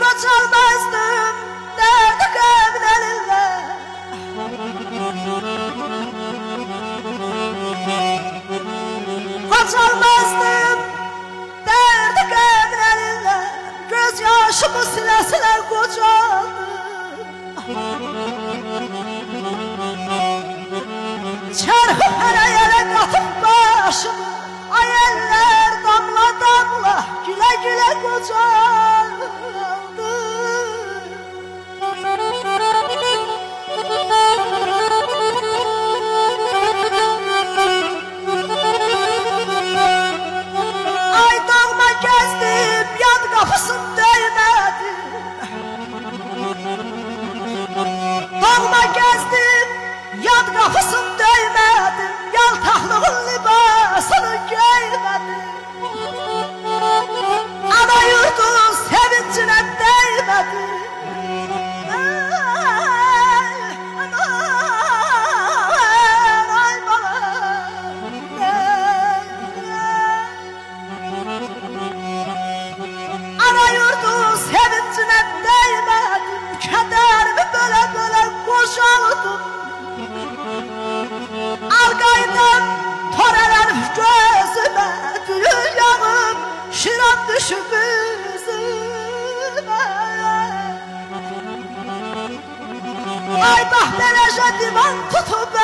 Kaçalmazdım derdi kabinelinde. Kaçalmazdım derdi kabinelinde. Gözyaşımı sileseler kocaldım. Çarpıp her yere katıp başımı, ay eller damla damla güle güle kocaldı. Ay doğma gezdim yan kapısın değmedi. Doğma gezdim yan kapısın değmedi. Yaltaklığın libasını giymedim. Ana yurdun sevincine değmedi. Ay bana. Ana yurdun sevincine değmedim. Kederimi böyle böyle koşaldım. Arkaydan torelenip gözüme, dünyamın şiran düşüp yüzüme. Ay bahteleşe divan tutup